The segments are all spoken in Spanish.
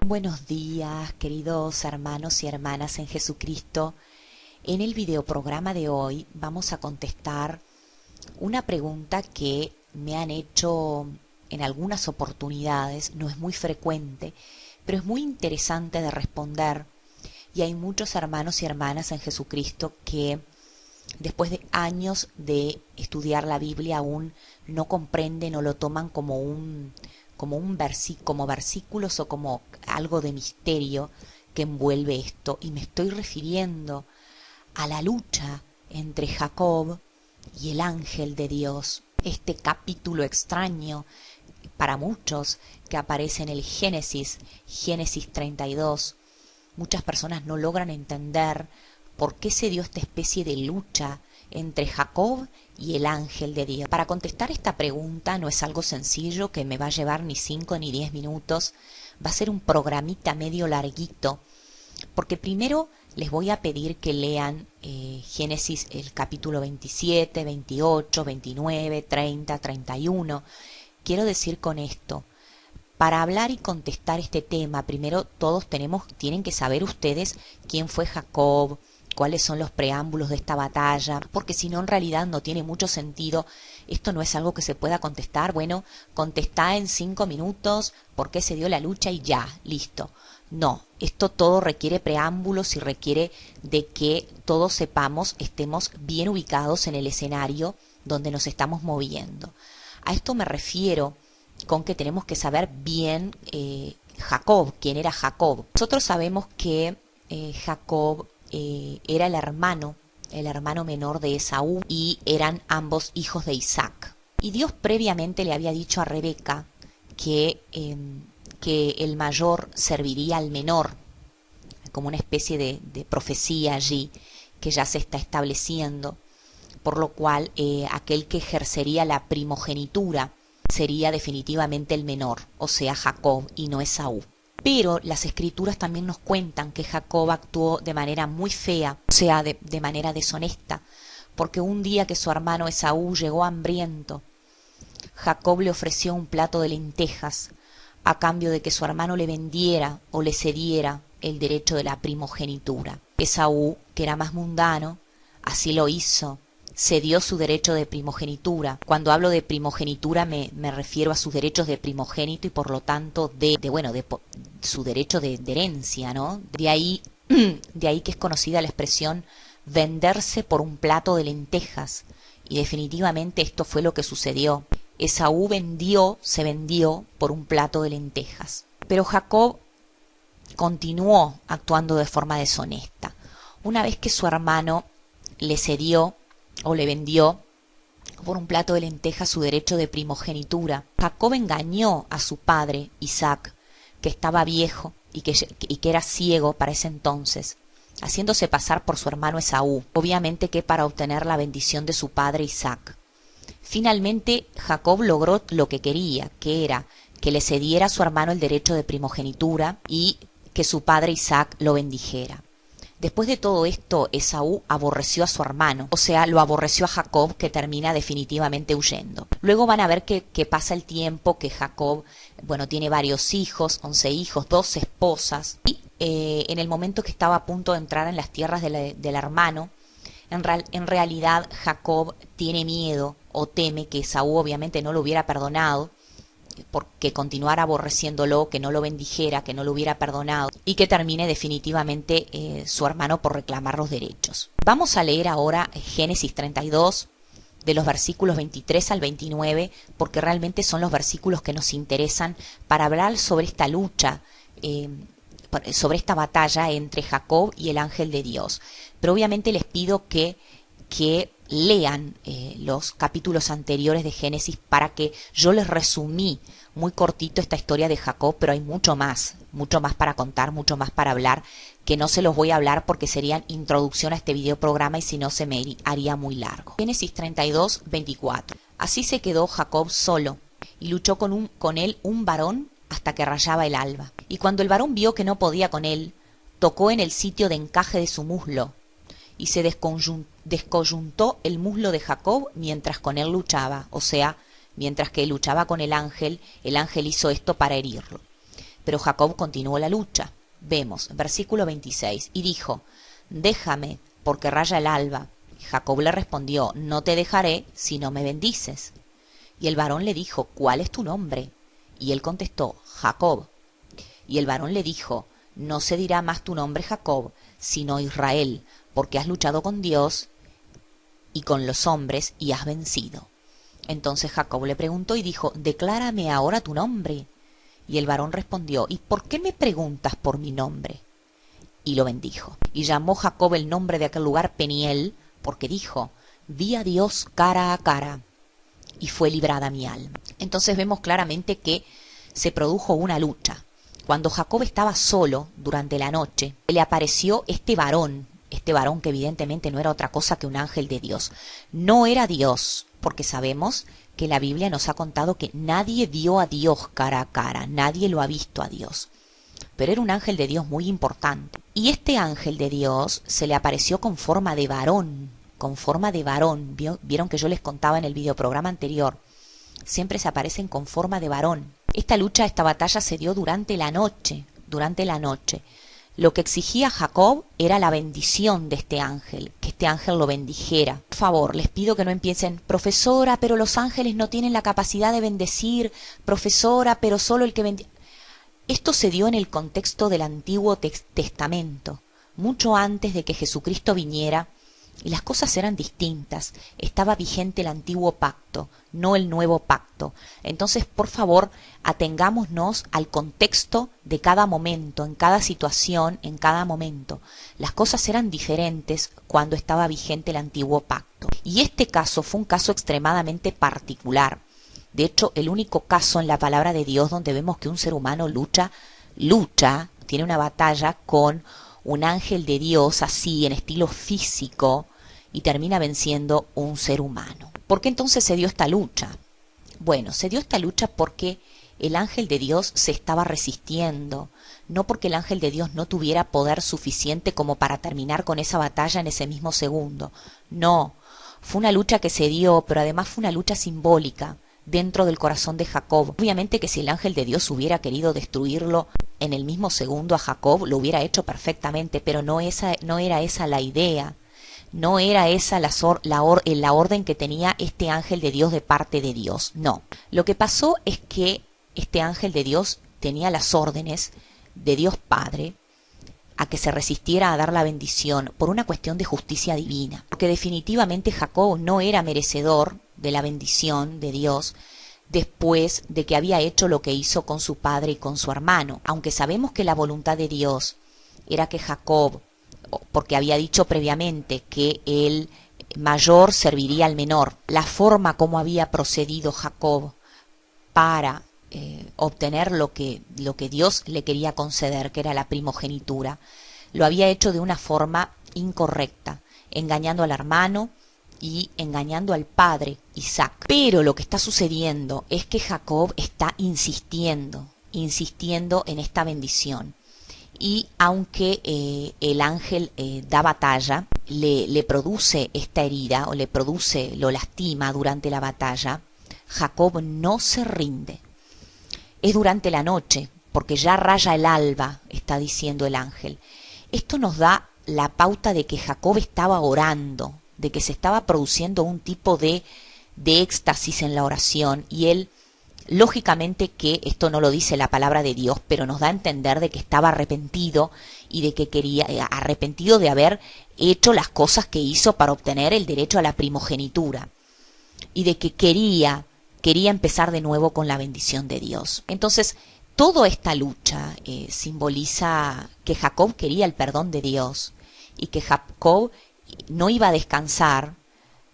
Buenos días, queridos hermanos y hermanas en Jesucristo. En el videoprograma de hoy vamos a contestar una pregunta que me han hecho en algunas oportunidades. No es muy frecuente, pero es muy interesante de responder. Y hay muchos hermanos y hermanas en Jesucristo que después de años de estudiar la Biblia aún no comprenden o lo toman como versículos o como algo de misterio que envuelve esto. Y me estoy refiriendo a la lucha entre Jacob y el ángel de Dios. Este capítulo extraño para muchos que aparece en el Génesis 32. Muchas personas no logran entender por qué se dio esta especie de lucha entre Jacob y el ángel de Dios. Para contestar esta pregunta no es algo sencillo que me va a llevar ni 5 ni 10 minutos. Va a ser un programita medio larguito, porque primero les voy a pedir que lean Génesis el capítulo 27, 28, 29, 30, 31. Quiero decir con esto, para hablar y contestar este tema, primero todos tienen que saber ustedes quién fue Jacob, cuáles son los preámbulos de esta batalla, porque si no en realidad no tiene mucho sentido. Esto no es algo que se pueda contestar. Bueno, contestá en 5 minutos por qué se dio la lucha y ya, listo. No, esto todo requiere preámbulos y requiere de que todos sepamos, estemos bien ubicados en el escenario donde nos estamos moviendo. A esto me refiero con que tenemos que saber bien Jacob, quién era Jacob. Nosotros sabemos que Jacob era el hermano menor de Esaú, y eran ambos hijos de Isaac. Y Dios previamente le había dicho a Rebeca que el mayor serviría al menor, como una especie de profecía allí que ya se está estableciendo, por lo cual aquel que ejercería la primogenitura sería definitivamente el menor, o sea Jacob, y no Esaú. Pero las escrituras también nos cuentan que Jacob actuó de manera muy fea, o sea, de manera deshonesta, porque un día que su hermano Esaú llegó hambriento, Jacob le ofreció un plato de lentejas a cambio de que su hermano le vendiera o le cediera el derecho de la primogenitura. Esaú, que era más mundano, así lo hizo. Cedió su derecho de primogenitura. Cuando hablo de primogenitura me refiero a sus derechos de primogénito y por lo tanto de su derecho de herencia, ¿no? De ahí que es conocida la expresión venderse por un plato de lentejas. Y definitivamente esto fue lo que sucedió. Esaú se vendió por un plato de lentejas. Pero Jacob continuó actuando de forma deshonesta. Una vez que su hermano le cedió o le vendió por un plato de lentejas su derecho de primogenitura, Jacob engañó a su padre Isaac, que estaba viejo y que era ciego para ese entonces, haciéndose pasar por su hermano Esaú, obviamente que para obtener la bendición de su padre Isaac. Finalmente Jacob logró lo que quería, que era que le cediera a su hermano el derecho de primogenitura y que su padre Isaac lo bendijera. Después de todo esto, Esaú aborreció a su hermano, o sea, lo aborreció a Jacob, que termina definitivamente huyendo. Luego van a ver que pasa el tiempo, que Jacob, tiene varios hijos, 11 hijos, 2 esposas, y en el momento que estaba a punto de entrar en las tierras del hermano, en realidad Jacob tiene miedo o teme que Esaú obviamente no lo hubiera perdonado, porque continuara aborreciéndolo, que no lo bendijera, que no lo hubiera perdonado y que termine definitivamente su hermano por reclamar los derechos. Vamos a leer ahora Génesis 32 de los versículos 23 al 29, porque realmente son los versículos que nos interesan para hablar sobre esta lucha, sobre esta batalla entre Jacob y el ángel de Dios. Pero obviamente les pido que lean los capítulos anteriores de Génesis para que yo les resumí muy cortito esta historia de Jacob, pero hay mucho más para contar, mucho más para hablar, que no se los voy a hablar porque serían introducción a este videoprograma y si no se me haría muy largo. Génesis 32, 24. Así se quedó Jacob solo y luchó con él un varón hasta que rayaba el alba. Y cuando el varón vio que no podía con él, tocó en el sitio de encaje de su muslo y se descoyuntó el muslo de Jacob mientras con él luchaba, o sea, mientras que luchaba con el ángel hizo esto para herirlo. Pero Jacob continuó la lucha. Vemos, versículo 26, y dijo, déjame, porque raya el alba. Jacob le respondió, no te dejaré si no me bendices. Y el varón le dijo, ¿cuál es tu nombre? Y él contestó, Jacob. Y el varón le dijo, no se dirá más tu nombre Jacob, sino Israel, porque has luchado con Dios y con los hombres y has vencido. Entonces Jacob le preguntó y dijo, declárame ahora tu nombre. Y el varón respondió, ¿y por qué me preguntas por mi nombre? Y lo bendijo. Y llamó Jacob el nombre de aquel lugar Peniel, porque dijo, vi a Dios cara a cara, y fue librada mi alma. Entonces vemos claramente que se produjo una lucha. Cuando Jacob estaba solo durante la noche, le apareció este varón que evidentemente no era otra cosa que un ángel de Dios. No era Dios, porque sabemos que la Biblia nos ha contado que nadie vio a Dios cara a cara, nadie lo ha visto a Dios. Pero era un ángel de Dios muy importante. Y este ángel de Dios se le apareció con forma de varón, con forma de varón. Vieron que yo les contaba en el videoprograma anterior, siempre se aparecen con forma de varón. Esta lucha, esta batalla se dio durante la noche, Lo que exigía Jacob era la bendición de este ángel, que este ángel lo bendijera. Por favor, les pido que no empiecen, profesora, pero los ángeles no tienen la capacidad de bendecir, profesora, pero solo el que bendice. Esto se dio en el contexto del Antiguo Testamento, mucho antes de que Jesucristo viniera, y las cosas eran distintas. Estaba vigente el antiguo pacto, no el nuevo pacto. Entonces, por favor, atengámonos al contexto de cada momento, en cada situación, en cada momento. Las cosas eran diferentes cuando estaba vigente el antiguo pacto. Y este caso fue un caso extremadamente particular. De hecho, el único caso en la palabra de Dios donde vemos que un ser humano lucha, tiene una batalla con un ángel de Dios así, en estilo físico, y termina venciendo un ser humano. ¿Por qué entonces se dio esta lucha? Bueno, se dio esta lucha porque el ángel de Dios se estaba resistiendo, no porque el ángel de Dios no tuviera poder suficiente como para terminar con esa batalla en ese mismo segundo. No, fue una lucha que se dio, pero además fue una lucha simbólica dentro del corazón de Jacob. Obviamente que si el ángel de Dios hubiera querido destruirlo en el mismo segundo a Jacob, lo hubiera hecho perfectamente, pero no era esa la idea. No era esa la orden que tenía este ángel de Dios de parte de Dios. No. Lo que pasó es que este ángel de Dios tenía las órdenes de Dios Padre a que se resistiera a dar la bendición por una cuestión de justicia divina. Porque definitivamente Jacob no era merecedor de la bendición de Dios después de que había hecho lo que hizo con su padre y con su hermano. Aunque sabemos que la voluntad de Dios era que Jacob, porque había dicho previamente que el mayor serviría al menor, la forma como había procedido Jacob para obtener lo que Dios le quería conceder, que era la primogenitura, lo había hecho de una forma incorrecta, engañando al hermano y engañando al padre Isaac. Pero lo que está sucediendo es que Jacob está insistiendo en esta bendición. Y aunque el ángel da batalla, le produce esta herida o lo lastima durante la batalla, Jacob no se rinde. Es durante la noche, porque ya raya el alba, está diciendo el ángel. Esto nos da la pauta de que Jacob estaba orando, de que se estaba produciendo un tipo de éxtasis en la oración, y él, lógicamente que esto no lo dice la palabra de Dios, pero nos da a entender de que estaba arrepentido y de que arrepentido de haber hecho las cosas que hizo para obtener el derecho a la primogenitura, y de que quería empezar de nuevo con la bendición de Dios. Entonces, toda esta lucha simboliza que Jacob quería el perdón de Dios y que Jacob no iba a descansar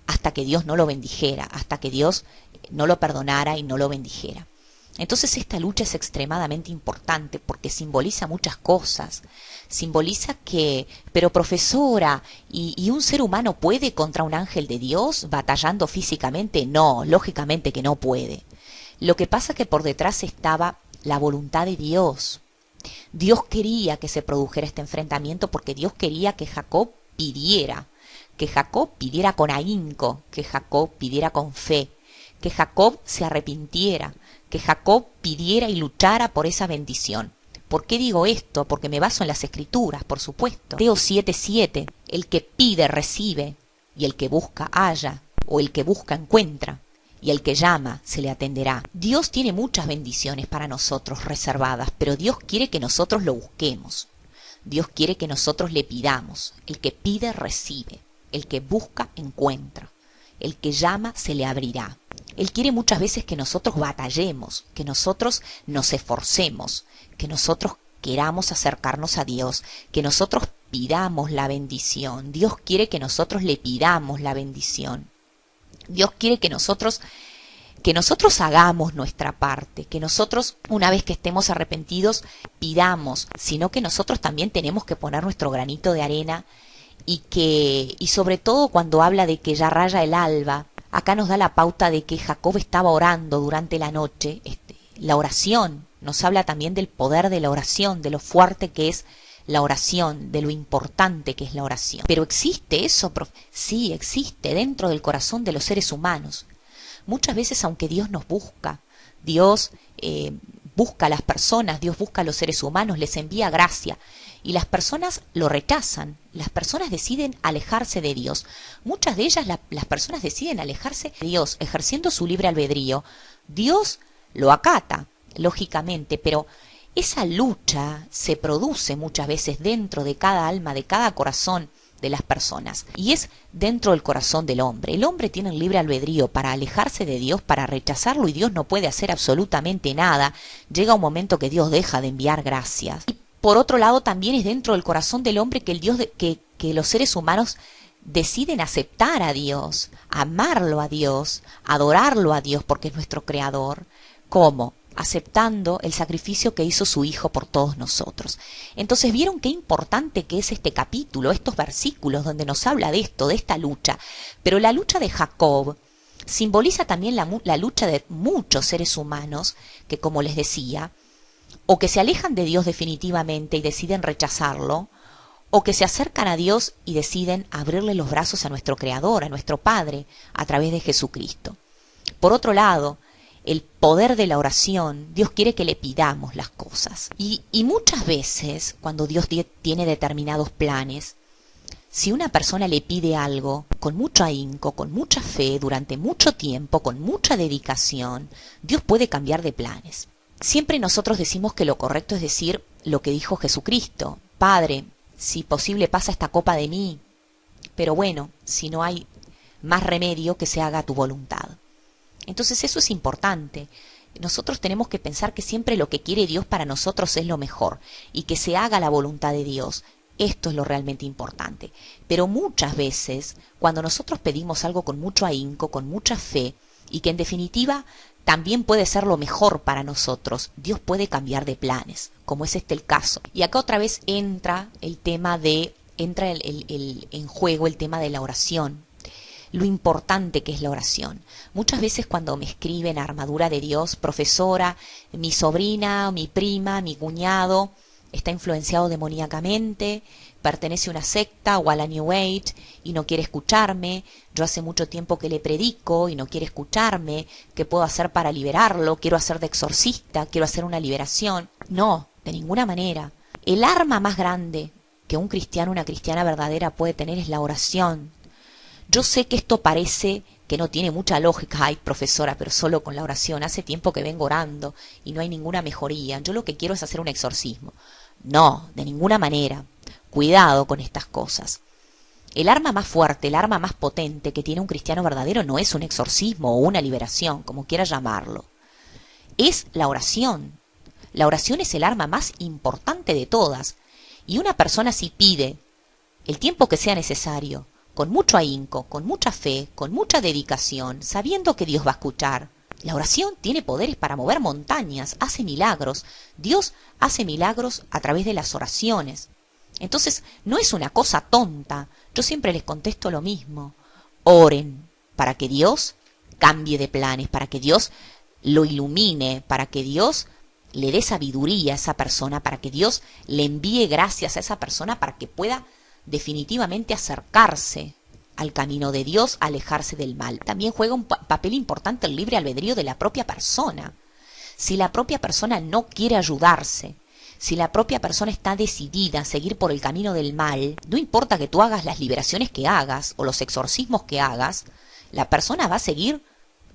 hasta que Dios no lo bendijera, hasta que Dios no lo perdonara y no lo bendijera. Entonces esta lucha es extremadamente importante porque simboliza muchas cosas. Simboliza que, pero profesora, ¿y un ser humano puede contra un ángel de Dios batallando físicamente? No, lógicamente que no puede. Lo que pasa es que por detrás estaba la voluntad de Dios. Dios quería que se produjera este enfrentamiento porque Dios quería que Jacob pidiera con ahínco, que Jacob pidiera con fe, que Jacob se arrepintiera, que Jacob pidiera y luchara por esa bendición. ¿Por qué digo esto? Porque me baso en las Escrituras, por supuesto. Mateo 7:7, el que pide recibe, y el que busca halla, o el que busca encuentra, y el que llama se le atenderá. Dios tiene muchas bendiciones para nosotros reservadas, pero Dios quiere que nosotros lo busquemos. Dios quiere que nosotros le pidamos. El que pide recibe, el que busca encuentra, el que llama se le abrirá. Él quiere muchas veces que nosotros batallemos, que nosotros nos esforcemos, que nosotros queramos acercarnos a Dios, que nosotros pidamos la bendición. Dios quiere que nosotros le pidamos la bendición. Dios quiere que nosotros hagamos nuestra parte, que nosotros, una vez que estemos arrepentidos, pidamos, sino que nosotros también tenemos que poner nuestro granito de arena y sobre todo cuando habla de que ya raya el alba, acá nos da la pauta de que Jacob estaba orando durante la noche. La oración nos habla también del poder de la oración, de lo fuerte que es la oración, de lo importante que es la oración. ¿Pero existe eso? Sí, existe dentro del corazón de los seres humanos. Muchas veces, aunque Dios nos busca, Dios busca a las personas, Dios busca a los seres humanos, les envía gracia, y las personas lo rechazan, las personas deciden alejarse de Dios. Muchas de ellas, las personas deciden alejarse de Dios, ejerciendo su libre albedrío. Dios lo acata, lógicamente, pero esa lucha se produce muchas veces dentro de cada alma, de cada corazón de las personas, y es dentro del corazón del hombre. El hombre tiene el libre albedrío para alejarse de Dios, para rechazarlo, y Dios no puede hacer absolutamente nada. Llega un momento que Dios deja de enviar gracias. Y por otro lado, también es dentro del corazón del hombre que los seres humanos deciden aceptar a Dios, amarlo a Dios, adorarlo a Dios, porque es nuestro creador. ¿Cómo? Aceptando el sacrificio que hizo su Hijo por todos nosotros. Entonces, ¿vieron qué importante que es este capítulo, estos versículos donde nos habla de esto, de esta lucha? Pero la lucha de Jacob simboliza también la lucha de muchos seres humanos que, como les decía, o que se alejan de Dios definitivamente y deciden rechazarlo, o que se acercan a Dios y deciden abrirle los brazos a nuestro Creador, a nuestro Padre, a través de Jesucristo. Por otro lado, el poder de la oración, Dios quiere que le pidamos las cosas. Y muchas veces, cuando Dios tiene determinados planes, si una persona le pide algo con mucho ahínco, con mucha fe, durante mucho tiempo, con mucha dedicación, Dios puede cambiar de planes. Siempre nosotros decimos que lo correcto es decir lo que dijo Jesucristo: Padre, si posible pasa esta copa de mí, pero bueno, si no hay más remedio, que se haga tu voluntad. Entonces eso es importante. Nosotros tenemos que pensar que siempre lo que quiere Dios para nosotros es lo mejor, y que se haga la voluntad de Dios. Esto es lo realmente importante. Pero muchas veces, cuando nosotros pedimos algo con mucho ahínco, con mucha fe, y que en definitiva también puede ser lo mejor para nosotros, Dios puede cambiar de planes, como es el caso. Y acá otra vez entra en juego el tema de la oración, lo importante que es la oración. Muchas veces cuando me escriben Armadura de Dios, profesora, mi sobrina, mi prima, mi cuñado está influenciado demoníacamente, pertenece a una secta o a la New Age y no quiere escucharme, yo hace mucho tiempo que le predico y no quiere escucharme, ¿qué puedo hacer para liberarlo? Quiero hacer de exorcista, quiero hacer una liberación. No, de ninguna manera. El arma más grande que un cristiano, una cristiana verdadera puede tener es la oración. Yo sé que esto parece que no tiene mucha lógica. Ay, profesora, pero solo con la oración. Hace tiempo que vengo orando y no hay ninguna mejoría. Yo lo que quiero es hacer un exorcismo. No, de ninguna manera. Cuidado con estas cosas. El arma más fuerte, el arma más potente que tiene un cristiano verdadero no es un exorcismo o una liberación, como quiera llamarlo. Es la oración. La oración es el arma más importante de todas. Y una persona si pide el tiempo que sea necesario, con mucho ahínco, con mucha fe, con mucha dedicación, sabiendo que Dios va a escuchar. La oración tiene poderes para mover montañas, hace milagros. Dios hace milagros a través de las oraciones. Entonces, no es una cosa tonta. Yo siempre les contesto lo mismo. Oren para que Dios cambie de planes, para que Dios lo ilumine, para que Dios le dé sabiduría a esa persona, para que Dios le envíe gracias a esa persona para que pueda definitivamente acercarse al camino de Dios, alejarse del mal. También juega un papel importante el libre albedrío de la propia persona. Si la propia persona no quiere ayudarse, Si la propia persona está decidida a seguir por el camino del mal, no importa que tú hagas las liberaciones que hagas o los exorcismos que hagas, la persona va a seguir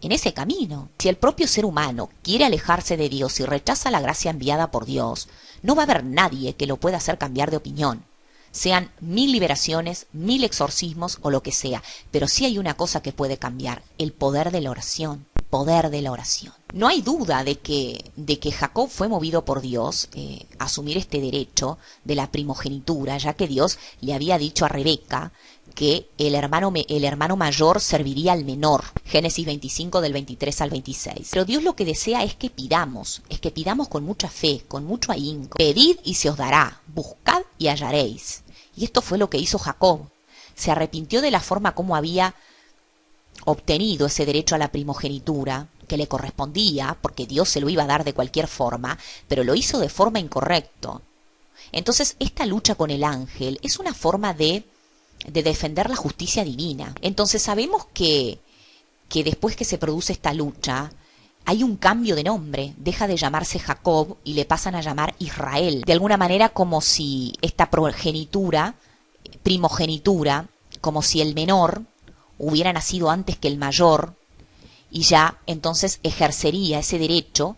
en ese camino. Si el propio ser humano quiere alejarse de Dios y rechaza la gracia enviada por Dios, no va a haber nadie que lo pueda hacer cambiar de opinión. Sean 1000 liberaciones, 1000 exorcismos o lo que sea. Pero sí hay una cosa que puede cambiar, el poder de la oración. Poder de la oración. No hay duda de que Jacob fue movido por Dios a asumir este derecho de la primogenitura, ya que Dios le había dicho a Rebeca que el hermano mayor serviría al menor. Génesis 25 del 23 al 26. Pero Dios lo que desea es que pidamos con mucha fe, con mucho ahínco. Pedid y se os dará, buscad y hallaréis. Y esto fue lo que hizo Jacob. Se arrepintió de la forma como había obtenido ese derecho a la primogenitura, que le correspondía, porque Dios se lo iba a dar de cualquier forma, pero lo hizo de forma incorrecta. Entonces, esta lucha con el ángel es una forma de defender la justicia divina. Entonces, sabemos que después que se produce esta lucha, hay un cambio de nombre. Deja de llamarse Jacob y le pasan a llamar Israel. De alguna manera, como si esta primogenitura, como si el menor hubiera nacido antes que el mayor, y ya entonces ejercería ese derecho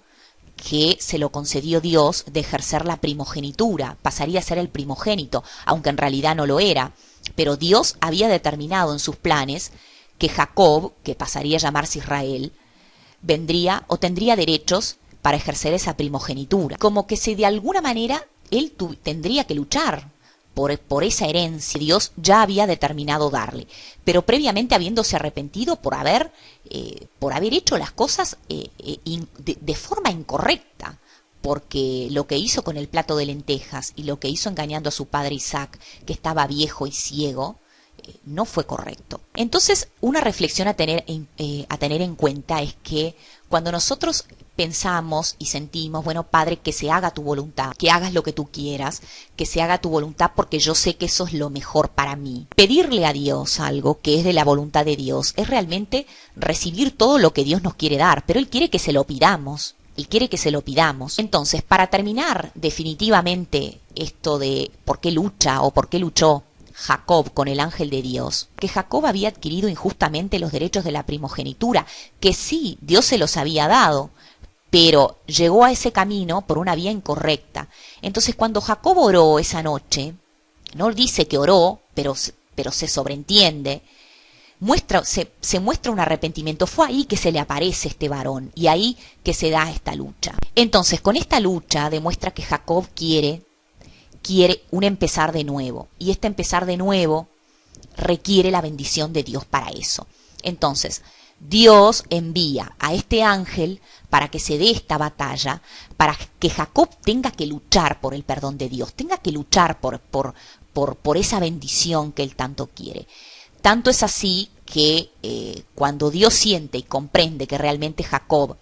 que se lo concedió Dios de ejercer la primogenitura, pasaría a ser el primogénito, aunque en realidad no lo era, pero Dios había determinado en sus planes que Jacob, que pasaría a llamarse Israel, vendría o tendría derechos para ejercer esa primogenitura, como que si de alguna manera él tendría que luchar por esa herencia que Dios ya había determinado darle, pero previamente habiéndose arrepentido por haber hecho las cosas de forma incorrecta, porque lo que hizo con el plato de lentejas y lo que hizo engañando a su padre Isaac, que estaba viejo y ciego, no fue correcto. Entonces, una reflexión a tener en cuenta es que cuando nosotros pensamos y sentimos, bueno, Padre, que se haga tu voluntad, que hagas lo que tú quieras, que se haga tu voluntad porque yo sé que eso es lo mejor para mí. Pedirle a Dios algo que es de la voluntad de Dios es realmente recibir todo lo que Dios nos quiere dar, pero Él quiere que se lo pidamos. Él quiere que se lo pidamos. Entonces, para terminar definitivamente esto de por qué lucha o por qué luchó Jacob con el ángel de Dios, que Jacob había adquirido injustamente los derechos de la primogenitura, que sí, Dios se los había dado, pero llegó a ese camino por una vía incorrecta. Entonces, cuando Jacob oró esa noche, no dice que oró, pero se sobreentiende, se muestra un arrepentimiento. Fue ahí que se le aparece este varón y ahí que se da esta lucha. Entonces, con esta lucha demuestra que Jacob quiere un empezar de nuevo, y este empezar de nuevo requiere la bendición de Dios para eso. Entonces, Dios envía a este ángel para que se dé esta batalla, para que Jacob tenga que luchar por el perdón de Dios, tenga que luchar por esa bendición que él tanto quiere. Tanto es así que cuando Dios siente y comprende que realmente Jacob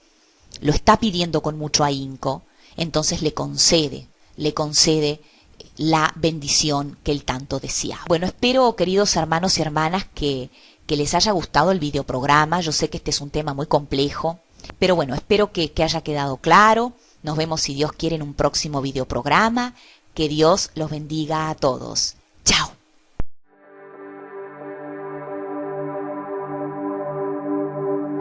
lo está pidiendo con mucho ahínco, entonces le concede la bendición que él tanto deseaba. Bueno, espero, queridos hermanos y hermanas, que les haya gustado el videoprograma. Yo sé que este es un tema muy complejo, pero bueno, espero que haya quedado claro. Nos vemos, si Dios quiere, en un próximo videoprograma. Que Dios los bendiga a todos. ¡Chao!